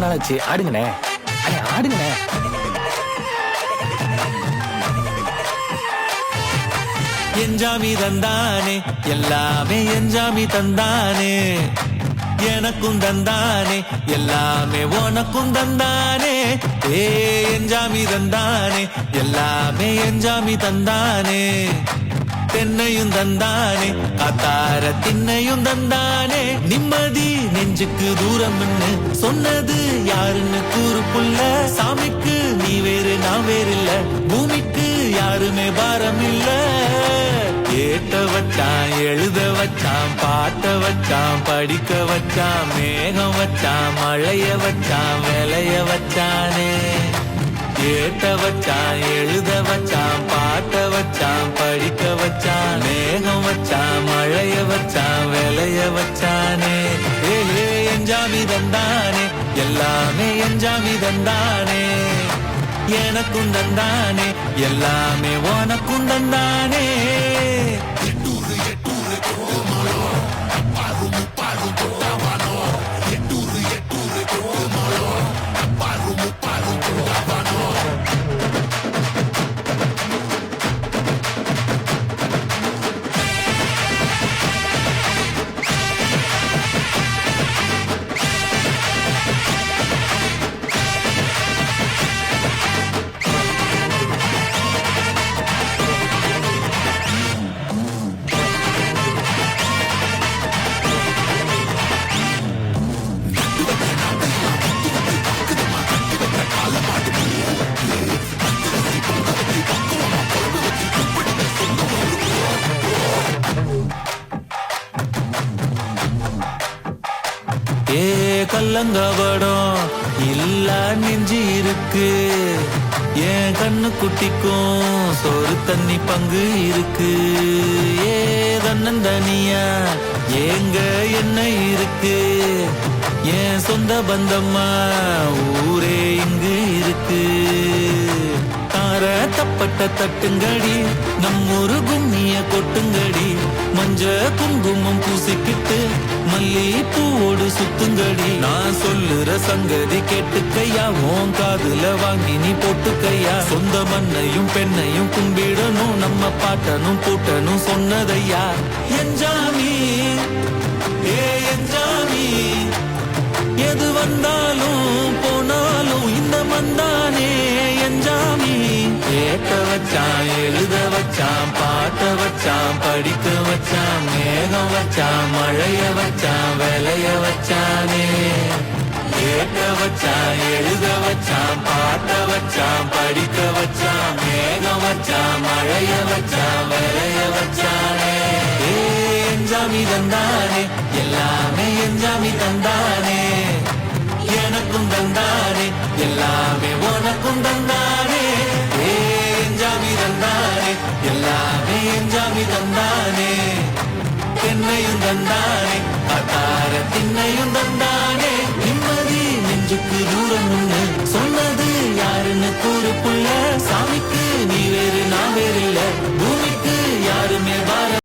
ரொம்ப நாள் ஆச்சு. ஆடுங்கண்ணே, ஆடுங்கண்ணே. என்ஜாமி தந்தானே எல்லாமே, என்ஜாமி தந்தானே எனக்கும் தந்தானே எல்லாமே, உனக்கும் தந்தானே. ஏ என்ஜாமி தந்தானே எல்லாமே, என்ஜாமி தந்தானே. தென்னையும் தந்தானே, காத்தார திண்ணையும் தந்தானே. நிம்மதி நெஞ்சுக்கு தூரம்னு சொன்னது யாருன்னு கூறு புள்ள. சாமிக்கு நீ வேறு நான் வேறு இல்ல, பூமிக்கு யாருமே பாரம் இல்ல. ஏட்ட வச்சான், எழுத வச்சான், பாட்ட வச்சான், படிக்க வச்சான், மேகம் வச்சான், மழைய வச்சான், விளைய வச்சானே. ஏட்ட வச்சான், எழுத வச்சான், பாட்ட வச்சான், படிக்க வச்சான், மேகம் வச்சான், மழைய வச்சான், விளைய வச்சானே. ஏ என்ஜாமி தந்தானே எல்லாமே, என்ஜாமி தந்தானே எனக்கும் தந்தானே எல்லாமே, உனக்கும் தந்தானே. ஏ கல்லங்கபடம் இல்ல நெஞ்சு இருக்கு, என் கண்ணு குட்டிக்கும் சோறு தண்ணி பங்கு இருக்கு. ஏ தன்னந்தனியா ஏங்க என்ன இருக்கு, என் சொந்த பந்தம்மா ஊரே இங்கு இருக்கு. தார தப்பட்ட தட்டுங்கடி, நம்மொரு கும்மிய கொட்டுங்கடி. மஞ்ச குங்குமம் பூசிக்கிட்டு மல்லி பூவோடு சுத்துங்கடி. நான் சொல்லுற சங்கதி கேட்டுக்கையா, உன் காதுல வாங்கி நீ போட்டுக்கையா. சொந்த மண்ணையும் பெண்ணையும் கும்பிடணும், நம்ம பாட்டனும் பூட்டனும் சொன்னதையா. என்ஜாமி ஏ என்ஜாமி, எது வந்தாலும் போனாலும் இந்த மந்தானே என்ஜாமி. கேட்க வச்சான், எழுத வச்சான், பாட்ட வச்சான், படிக்க வச்சான், மேகம் வச்சான், மழைய வச்சான், விளைய வச்சானே. கேட்க வச்சான், எழுத வச்சான், பாட்ட வச்சான், படிக்க வச்சான், மேகம் வச்சான், மழைய வச்சான், விளைய வச்சானே. ஏ என்ஜாமி தந்தானே எல்லாமே, என்ஜாமி தந்தானே எனக்கும் தந்தானே எல்லாமே, உனக்கும் தந்தானே. ஏ என்ஜாமி தந்தானே எல்லாமே, என்ஜாமி தந்தானே. தென்னையும் தந்தானே, காத்தார திண்ணையும் தந்தானே. நிம்மதி நெஞ்சுக்கு தூரம் சொன்னது யாருன்னு கூறு